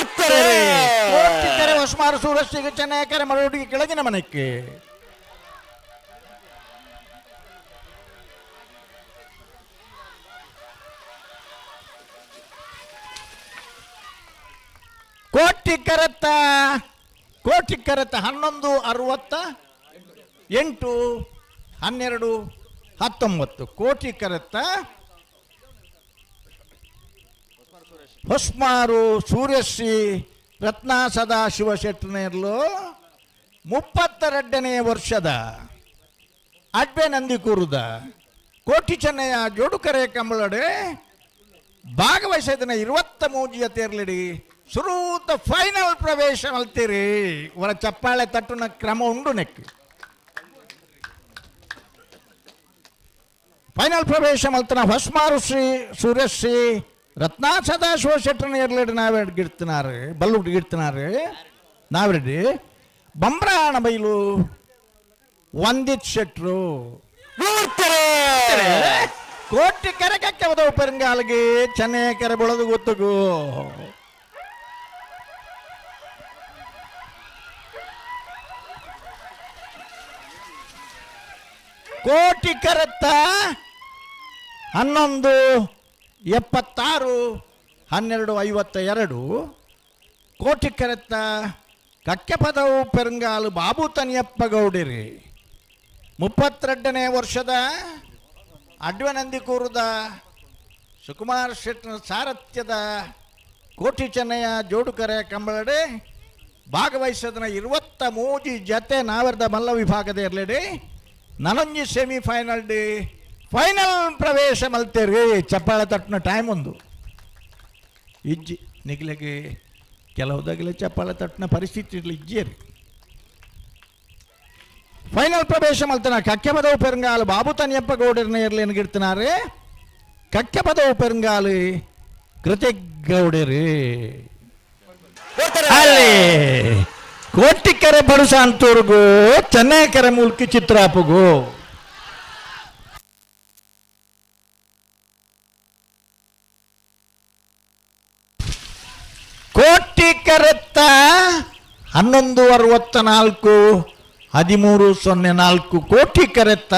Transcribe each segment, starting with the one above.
ಕೋಟಿಕೆರೆ ಹೊಸಮಾರು ಸೂರಸ್ಸಿಗೆ ಚೆನ್ನೈಕೆರೆ ಮರಳುಡಿಗೆ ಕೆಳಗಿನ ಮನೆಕ್ಕೆ ಕೋಟಿಕೆರೆತ್ತ 1168 ಕೋಟಿಕೆರೆತ್ತ ಹೊಸ್ಮಾರು ಸೂರ್ಯಶ್ರೀ ರತ್ನ ಸದಾಶಿವ ಶೆಟ್ಟನೇರ್ಲು 32ನೇ ವರ್ಷದ ಅಡ್ಬೆ ನಂದಿಕೂರುದ ಕೋಟಿ ಚೆನ್ನಯ್ಯ ಜೋಡುಕರೆ ಕಂಬಳಡೆ ಭಾಗವಹಿಸಿದ 23 ತೇರ್ಲಿಡಿ ಸುರೂತ ಫೈನಲ್ ಪ್ರವೇಶ ಮಲ್ತೀರಿ ಅವರ ಚಪ್ಪಾಳೆ ತಟ್ಟುನ ಕ್ರಮ ಉಂಡು ನೆಕ್ ಫೈನಲ್ ಪ್ರವೇಶ ಮಲ್ತನ ಹೊಸ್ಮಾರು ಶ್ರೀ ಸೂರ್ಯಶ್ರೀ ರತ್ನ ಸದಾಶಿವ ಶೆಟ್ಟನ ಎರ್ಲೆಡ್ ನಾವೆಡ್ಗಿಡ್ತಿನಾರೆ ಬಲ್ಲುಡ್ಗಿಡ್ತಿನಾರೆ ನಾವೆಡ್ಡಿ ಬಂಬ್ರಾಣ ಬೈಲು ವಂದಿತ್ ಶೆಟ್ರು ಕೋಟಿ ಕೆರೆ ಕಕ್ಕೆ ಬದವು ಪೆರಂಗಾಲ್ಗೆ ಚೆನ್ನೈ ಕೆರೆ ಬೆಳೆದು ಗೊತ್ತಗು ಕೋಟಿ ಕೆರೆತ್ತ 1176 1252 ಕೋಟಿ ಕೆರೆತ್ತ ಕಕ್ಕೆ ಪದವು ಪೆರಂಗಾಲು ಬಾಬು ತನಿಯಪ್ಪ ಗೌಡಿರಿ 32ನೇ ವರ್ಷದ ಅಡ್ವನಂದಿಕೂರುದ ಸುಕುಮಾರ್ ಶೆಟ್ಟನ ಸಾರಥ್ಯದ ಕೋಟಿ ಚೆನ್ನಯ್ಯ ಜೋಡುಕರೆ ಕಂಬಳಡೆ ಭಾಗವಹಿಸೋದನ್ನ 23 ಜತೆ ನಾವರ್ದ ಮಲ್ಲ ವಿಭಾಗದ ಇರಲಿಡಿ ನನೊಂಜಿ ಸೆಮಿಫೈನಲ್ ಡಿ ಫೈನಲ್ ಪ್ರವೇಶ ಮಲ್ತೇರಿ ಚಪ್ಪಾಳೆ ತಟ್ಟಿನ ಟೈಮ್ ಒಂದು ಇಜ್ಜಿ ನಿಗ್ಲಿಗೆ ಕೆಲವುದಾಗಲೇ ಚಪ್ಪಾಳೆ ತಟ್ಟಿನ ಪರಿಸ್ಥಿತಿ ಇಜ್ಜಿಯರಿ ಫೈನಲ್ ಪ್ರವೇಶ ಮಲ್ತನ ಕಕ್ಕೆ ಪದವು ಪೆರಂಗಾಲು ಬಾಬು ತನಿಯಪ್ಪ ಗೌಡರನ್ನ ಇರಲಿ ಎನ್ಗಿಡ್ತಿನಾರೆ ಕಕ್ಕೆ ಪದವು ಪೆರಂಗಾಲು ಕೃತಿಗೌಡರಿ ಅಲ್ಲಿ ಕೋಟಿಕೆರೆ ಬಡುಸಾಂತೂರ್ಗೂ ಚೆನ್ನೈಕೆರೆ ಮುಲ್ಕಿ ಚಿತ್ರಾಪುಗೂ ಕೋಟಿಕೆರೆತ್ತ 1164 1304 ಕೋಟಿಕೆರೆತ್ತ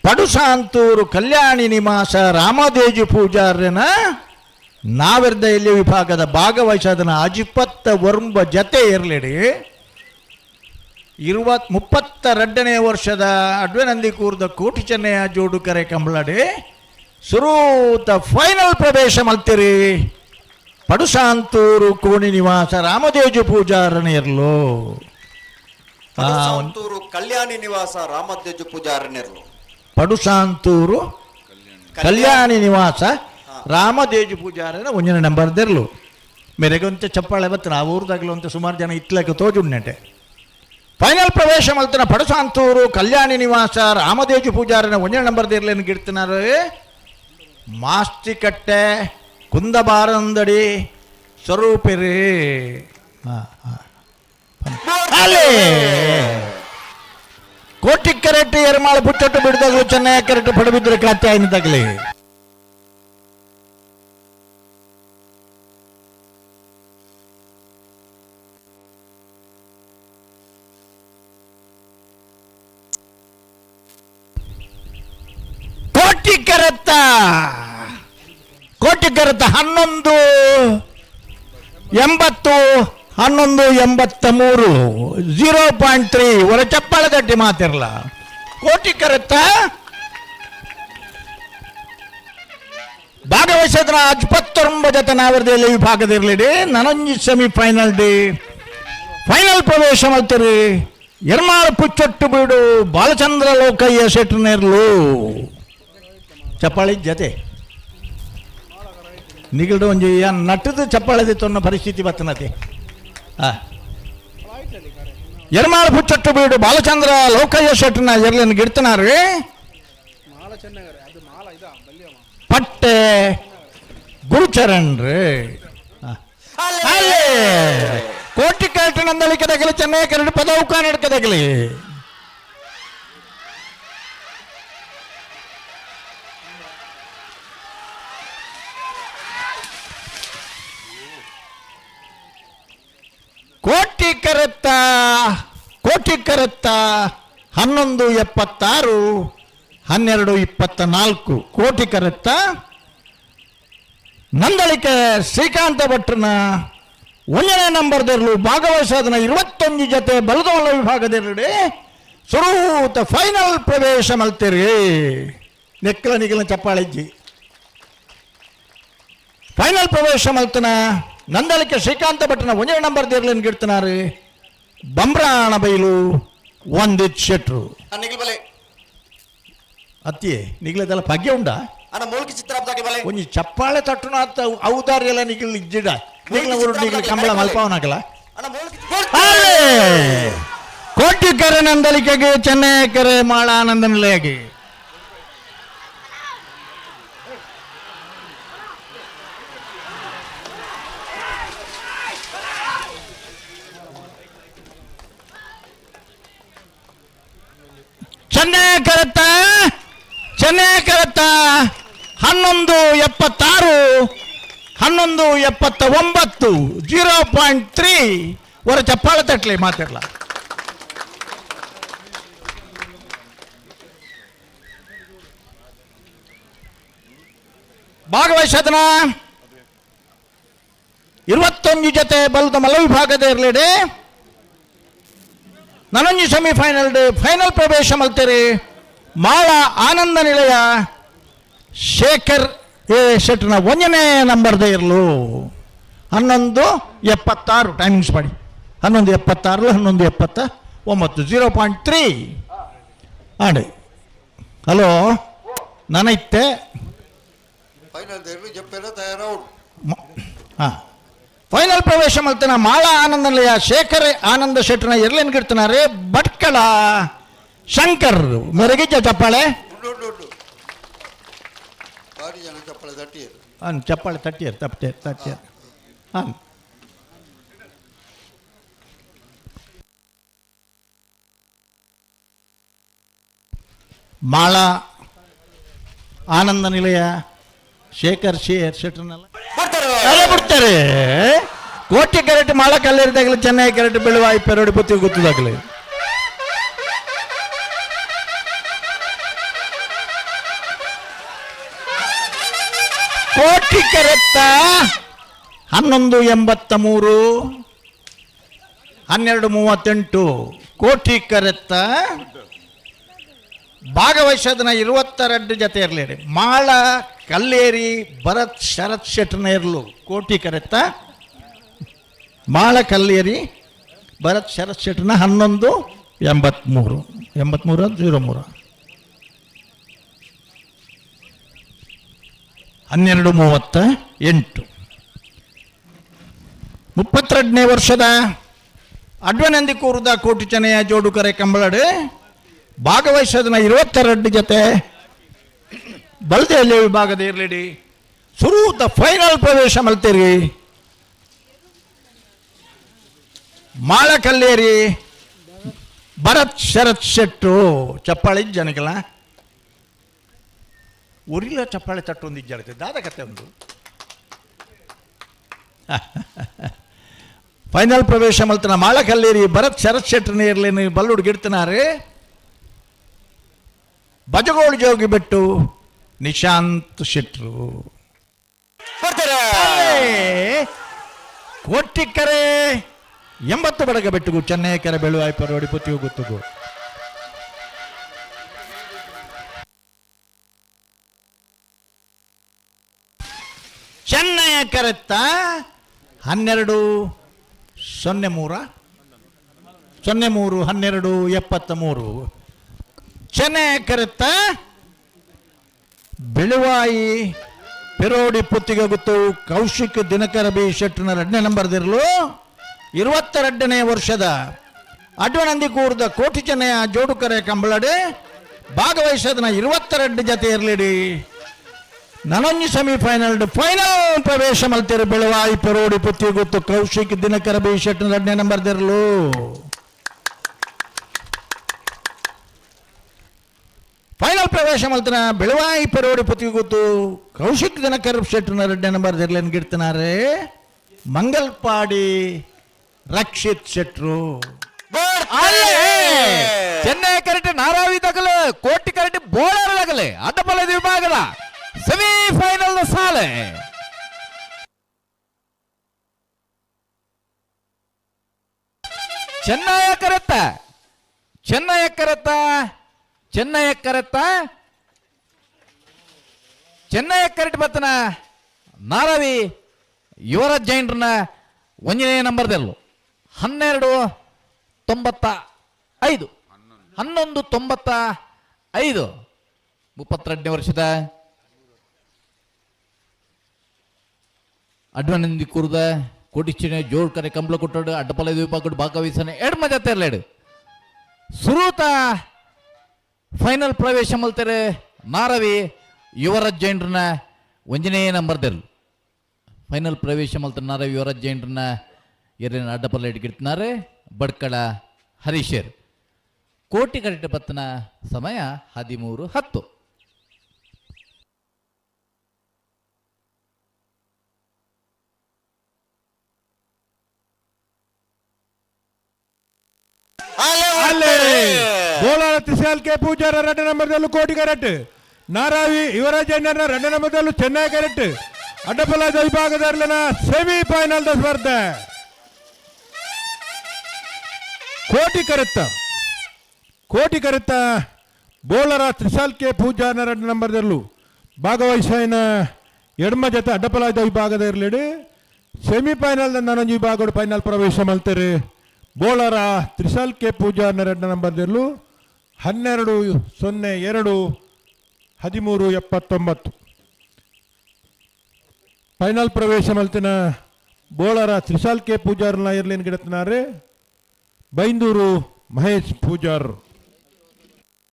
ಪಡುಸಾಂತೂರು ಕಲ್ಯಾಣಿ ನಿವಾಸ ರಾಮದೇಜು ಪೂಜಾರ್ಯನ ನಾವೆರ್ದ ಇಲ್ಲಿ ವಿಭಾಗದ ಭಾಗವಹಿಸೋದನ್ನ 21 ಜತೆ ಇರಲಿಡಿ 32ನೇ ವರ್ಷದ ಅಡ್ವೆನಂದಿಕೂರ್ದ ಕೋಟಿ ಚೆನ್ನಯ್ಯ ಜೋಡುಕರೆ ಕಂಬಳಡಿ ಸುರೂತ ಫೈನಲ್ ಪ್ರವೇಶ ಮಲ್ತಿರಿ ಪಡುಸಾಂತೂರು ಕೋಣಿ ನಿವಾಸ ರಾಮದೇಜು ಪೂಜಾರನ ಇರ್ಲು ಕಲ್ಯಾಣಿ ನಿವಾಸ ರಾಮದೇಜು ಪೂಜಾರನಿರ್ಲು ಪಡುಸಾಂತೂರು ಕಲ್ಯಾಣಿ ನಿವಾಸ ರಾಮದೇಜು ಪೂಜಾರನ ಒಂಜಿನ ನಂಬರ್ದಿರ್ಲು ಮೇರೆಗೊಂತ ಚಪ್ಪಾಳೆ ಬತ್ತನ ಆ ಊರ್ದಾಗಲು ಅಂತ ಸುಮಾರು ಜನ ಇತ್ಲಕ್ಕೆ ತೋಜುಣ್ಣೆಟೆ ಫೈನಲ್ ಪ್ರವೇಶ ಮಲ್ತನ ಪಡುಸಾಂತೂರು ಕಲ್ಯಾಣಿ ನಿವಾಸ ರಾಮದೇಜು ಪೂಜಾರನ ಒಂಜಿನ ನಂಬರ್ದಿರ್ಲೇನು ಗಿಡ್ತಿನಾರು ಮಾಸ್ತಿಕಟ್ಟೆ ಕುಂದಬಾರಂದಡಿ ಸ್ವರೂಪಿರಿ ಅಲ್ಲಿ ಕೋಟಿ ಕೆರೆಟ್ ಎರ್ಮಾಳ ಪುಚ್ಚಟ್ಟು ಬಿಡ್ದಾಗಲು ಚೆನ್ನೈ ಕೆರೆಟ್ ಪಡಬಿದ್ರೆ ಖಾತೆ ಆಯ್ನದಾಗಲಿ ಕೋಟಿಕೆರೆತ್ತ 1183 0.3 ಒಳ ಚಪ್ಪಾಳೆ ತಟ್ಟಿ ಮಾತಿರಲ್ಲ ಕೋಟಿಕೆರೆತ್ತ ಭಾಗವಹಿಸಿದ್ರ 29 ಜತೆ ನಾವರ್ದಲ್ಲಿ ವಿಭಾಗದಿರಲಿಡಿ ನನಂಜಿ ಸೆಮಿಫೈನಲ್ ಡಿ ಫೈನಲ್ ಪ್ರವೇಶ ಮಾಡ್ತೀರಿ ಎರ್ಮಾಳ ಪುಚ್ಚೊಟ್ಟು ಬೀಡು ಬಾಲಚಂದ್ರ ಲೋಕಯ್ಯ ಶೆಟ್ಟನೇರ್ಲು ಚಪ್ಪಾಳಿ ಜತೆ ನಿಗಲ್ಡು ಒಂಜಿ ನಟ್ಟದ ಚಪ್ಪಾಳದಿ ತೊನ್ನ ಪರಿಸ್ಥಿತಿ ಬತ್ತನತಿ ಎರ್ಮಾಳ ಪುಚ್ಚೊಟ್ಟು ಬೀಡು ಬಾಲಚಂದ್ರ ಲೋಕಯ್ಯ ಶೆಟ್ಟನ ಎರ್ಲಿನ ಗಿಡ್ತನಾರ್ರಿ ಪಟ್ಟೆ ಗುರುಚರಣ್ ರೀ ಕೋಟಿ ಕೆರೆಟ್ ನಂದಳಿಕೆದಾಗಲಿ ಚೆನ್ನೈ ಕೆರೆಟ್ ಪದೌಕ ನಡ್ಕದಾಗಲಿ 1176 1224 ಕೋಟಿ ಕರೆತ್ತ ನಂದಳಿಕೆ ಶ್ರೀಕಾಂತ ಭಟ್ರನ 1ನೇ ನಂಬರ್ದೆರಲು ಭಾಗವಹಿಸೋದನ್ನ 21 ಜೊತೆ ಬಲದೊಳ ವಿಭಾಗದೆರಡೆ ಸುರೂತ ಫೈನಲ್ ಪ್ರವೇಶ ಮಲ್ತೀರಿ ನೆಕ್ಕಲ ನಿಗಲ ಚಪ್ಪಾಳಿಜ್ಜಿ ಫೈನಲ್ ಪ್ರವೇಶ ಮಲ್ತನ ನಂದಳಿಕೆ ಶ್ರೀಕಾಂತ ಭಟ್ರನ 1ನೇ ನಂಬರ್ದೆರಲಿನ ಗಿಡ್ತನಾರು ಬಂಬ್ರಾಣ ಬೈಲು ಒಂದಿತ್ ಶೆಟ್ರು ನಿಖಿಲ್ ಬಲೆ ಅತ್ತಿಯೇ ನಿಗ್ಲದೆಲ್ಲ ಭಾಗ್ಯ ಉಂಡ ಅಣ್ಣ ಮೂಲ್ಕಿ ಚಿತ್ರ ಬಲೆ ಒಂಜಿ ಚಪ್ಪಾಳೆ ತಟ್ಟುನ ಅತ್ತ ಔದಾರ್ಯ ಎಲ್ಲ ನಿಗಿಲ್ ಇಜ್ಜಿಡ ನಿಗ್ಲ ಊರು ನಿಗ್ಲ ಕಂಬಳ ಮಲ್ಪವನಾಗಲ್ಲ ಅಣ್ಣ ಮೂಲ್ಕಿ ಕೋಟಿಕೆರೆ ನಂದಲಿಕೆಗೆ ಚೆನ್ನೈಕೆರೆ ಮಾಳ ಆನಂದ ನಿಲಯಗೆ ಚೆನ್ನೈ ಕರೆತ್ತ 1176 1179 0.3 ವರ ಚಪ್ಪಾಳೆ ತಟ್ಲಿ ಮಾತಿರ್ಲ ಭಾಗವಹಿಸದನ 21 ಜೊತೆ ಬಲದ ಮಲ್ಲ ವಿಭಾಗದ ಇರಲಿಡೆ ನನೊಂಜಿ ಸೆಮಿಫೈನಲ್ ಫೈನಲ್ ಪ್ರವೇಶ ಮಲ್ತೇರಿ ಮಾಳ ಆನಂದ ನಿಲಯ ಶೇಖರ್ ಎ ಶೆಟ್ನ 1ನೇ ನಂಬರ್ದೇ ಇರಲು 1176 ಟೈಮಿಂಗ್ಸ್ ಮಾಡಿ 1176 1179 0.3 ಆಡಿ ಹಲೋ ನನೈತೆ ಹಾಂ ಫೈನಲ್ ಪ್ರವೇಶ ಮಲ್ತನ ಮಾಳ ಆನಂದ ನಿಲಯ ಶೇಖರ್ ಆನಂದ ಶೆಟ್ನ ಎರ್ಲೇನ್ ಗಿಡ್ತನಾರೆ ಭಟ್ಕಳ ಶಂಕರ್ ಮೆರಗಿಜ್ಜ ಚಪ್ಪಾಳೆ ಚಪ್ಪಾಳೆ ತಟ್ಟಿಯರ್ ತಟ್ಟಿಯರ್ ಹಾಂ ಮಾಳ ಆನಂದ ನಿಲಯ ಶೇಖರ್ ಶೆಟ್ರನ್ನೆಲ್ಲ ಬಿಡ್ತಾರೆ ಕೋಟಿ ಕೆರೆಟ್ ಮಾಳ ಕಲ್ಲೇರಿದಾಗಲಿ ಚೆನ್ನೈ ಕೆರೆಟ್ ಬೆಳುವಾಯಿ ಪೆರೋಡಿ ಪುತ್ತಿ ಗೊತ್ತದಾಗಲಿ ಕೋಟಿ ಕೆರೆತ್ತ 1183 1238 ಕೋಟಿ ಕೆರೆತ್ತ ಭಾಗವಹಿಸೋದನ್ನ 22 ಜೊತೆ ಇರಲಿ ಮಾಳ ಕಲ್ಲೇರಿ ಭರತ್ ಶರತ್ ಶೆಟ್ನ ಇರಲು ಕೋಟಿ ಕರೆತ್ತ ಮಾಳ ಕಲ್ಲೇರಿ ಭರತ್ ಶರತ್ ಶೆಟ್ನ 1183 03 1238 32ನೇ ವರ್ಷದ ಅಡ್ವನಂದಿ ಕೂರುದ ಕೋಟಿ ಚೆನ್ನಯ ಜೋಡುಕರೆ ಕಂಬಳಡೆ ಭಾಗವಹಿಸೋದನ್ನ 22 ಜೊತೆ ಬಲದೆಯಲ್ಲಿ ವಿಭಾಗದ ಇರಲಿಡಿ ಸುರೂತ ಫೈನಲ್ ಪ್ರವೇಶ ಮಲ್ತೀರಿ ಮಾಳ ಕಲ್ಲೇರಿ ಭರತ್ ಶರತ್ ಶೆಟ್ಟು ಚಪ್ಪಾಳಿ ಜನಗಲ ಉರಿಲ ಚಪ್ಪಾಳೆ ತಟ್ಟೊಂದು ಇಜ್ಜಾಡ್ತದೆ ದಾದ ಕತೆ ಒಂದು ಫೈನಲ್ ಪ್ರವೇಶ ಮಲ್ತನ ಮಾಳ ಕಲ್ಲೇರಿ ಭರತ್ ಶರತ್ ಶೆಟ್ಟನ ಇರ್ಲೇನು ಬಲ್ಲುಡು ಗಿಡ್ತನಾರೆ ಬಜಗೋಳು ಜೋಗಿ ಬಿಟ್ಟು ನಿಶಾಂತ್ ಶೆಟ್ರು ಕೋಟಿಕೆರೆ 80 ಬಡಗ ಬೆಟ್ಟುಗು ಚೆನ್ನೈ ಕೆರೆ ಬೆಳುವಾಯಿ ಪರೋಡಿ ಪುತ್ತಿಗೂ ಗೊತ್ತುಗು ಚೆನ್ನೈ ಕೆರೆತ್ತ 1203 1273 ಚೆನ್ನೈ ಕೆರೆತ್ತ ಬೆಳುವಾಯಿ ಪೆರೋಡಿ ಪುತ್ತಿಗೆ ಗೊತ್ತು ಕೌಶಿಕ್ ದಿನಕರ ಬಿ ಶೆಟ್ನ 2ನೇ ನಂಬರ್ದಿರಲು 22ನೇ ವರ್ಷದ ಅಡ್ವನಂದಿ ಕೂರ್ದ ಕೋಟಿ ಚೆನ್ನಯ ಜೋಡುಕರೆ ಕಂಬಳಡೆ ಭಾಗವಹಿಸೋದನ್ನ 22 ಜೊತೆ ಇರಲಿಡಿ ನನೊಂಜಿ ಸೆಮಿಫೈನಲ್ ಫೈನಲ್ ಪ್ರವೇಶ ಮಲ್ತಿರು ಬೆಳುವಾಯಿ ಪೆರೋಡಿ ಪುತ್ತಿಗೆ ಗೊತ್ತು ಕೌಶಿಕ್ ದಿನಕರ ಬಿ ಶೆಟ್ನ 2ನೇ ನಂಬರ್ದಿರಲು ಫೈನಲ್ ಪ್ರವೇಶ ಮಲ್ತನ ಬೆಳುವಾಯಿ ಪೆರೋಡಿ ಪುತ್ತಿಗೆ ಗೊತ್ತು ಕೌಶಿಕ್ ದಿನಕರ್ ಶೆಟ್ನ 2ನೇ ನಂಬರ್ದಿರಲೇನು ಗಿಡ್ತನಾರೆ ಮಂಗಲ್ಪಾಡಿ ರಕ್ಷಿತ್ ಶೆಟ್ರು ಚೆನ್ನೈ ಕರೆಕ್ಟ್ ನಾರಾವಿ ತಗಲು ಕೋಟಿ ಕರೆಕ್ಟ್ ಬೋಳರ್ ತಗಲೆ ಅಡ್ಡಪಲ್ಲ ವಿಭಾಗದ ಸೆಮಿಫೈನಲ್ ಸಾಲೆ ಚೆನ್ನೈ ಕರೆಕ್ಟ್ ಬತ್ತನ ನಾರಾವಿ ಯುವರಾಜ್ ಜೈನ್ರನ್ನ 1ನೇ ನಂಬರ್ದಲ್ಲೂ 1295 1195 32ನೇ ವರ್ಷದ ಅಡ್ವನಂದಿ ಕುರ್ದ ಕೋಟಿಚಿನ ಜೋಡ್ಕರೆ ಕಂಬಳ ಕೊಟ್ಟಡು ಅಡ್ಡಪಲ ವಿಭಾಗ ಭಾಗವಹಿಸನೆ ಎರಡು ಮಜಾ ತೆರಲೇಡು ಸುರೂತ ಫೈನಲ್ ಪ್ರವೇಶ ಮಲ್ತಾರೆ ನಾರವಿ ಯುವರಾಜ್ ಜೈನ್ರನ್ನ 1ನೇ ನಂಬರ್ದಲ್ಲೂ ಫೈನಲ್ ಪ್ರವೇಶ ಮಲ್ತಾರೆ ನಾರವಿ ಯುವರಾಜ್ ಜೈನ್ರನ್ನ ಎರಿನ ಅಡ್ಡಪಲ್ಲ ಇಟ್ಕಿಡ್ತಾರೆ ಬಡ್ಕಳ ಹರೀಶರ್ ಕೋಟಿ ಕರೆಕ್ಟ್ ಬತ್ತನ ಸಮಯ 13:10 ಬೋಲಾರ ತ್ರಿಶಾಲ್ ಕೆ ಪೂಜಾರ 2 ನಂಬರ್ದಲ್ಲೂ ಕೋಟಿ ಕರೆಕ್ಟ್ ನಾರಾವಿ ಯುವರಾಜ್ ಜೈನರ 2 ನಂಬರ್ದಲ್ಲೂ ಚೆನ್ನೈ ಕರೆಕ್ಟ್ ಅಡ್ಡಪಲ್ಲದ ವಿಭಾಗದಲ್ಲಿನ ಸೆಮಿಫೈನಲ್ ಸ್ಪರ್ಧೆ ಕೋಟಿ ಕರೆತ್ತ ಬೋಲರ ತ್ರಿಶಾಲ್ ಕೆ ಪೂಜಾರ 2 ನಂಬರ್ದಲ್ಲೂ ಭಾಗವಹಿಸಿನ ಎಡಮ ಜೊತೆ ಅಡ್ಡಪಲಾದ ವಿಭಾಗದ ಇರಲಿ ಸೆಮಿಫೈನಲ್ ನಾನೊಂದು ವಿಭಾಗಗಳು ಫೈನಲ್ ಪ್ರವೇಶ ಮಾಡ್ತಾರೆ ಬೋಲರ ತ್ರಿಶಾಲ್ ಕೆ ಪೂಜಾರ 2 ನಂಬರ್ದಲ್ಲೂ 12:02 13:79 ಫೈನಲ್ ಪ್ರವೇಶ ಮಲ್ತಿನ ಬೋಲರ ತ್ರಿಶಾಲ್ ಕೆ ಪೂಜಾರ್ನ ಇರ್ಲೇನು ಗಿಡತ್ನಾರೆ ಬೈಂದೂರು ಮಹೇಶ್ ಪೂಜಾರ್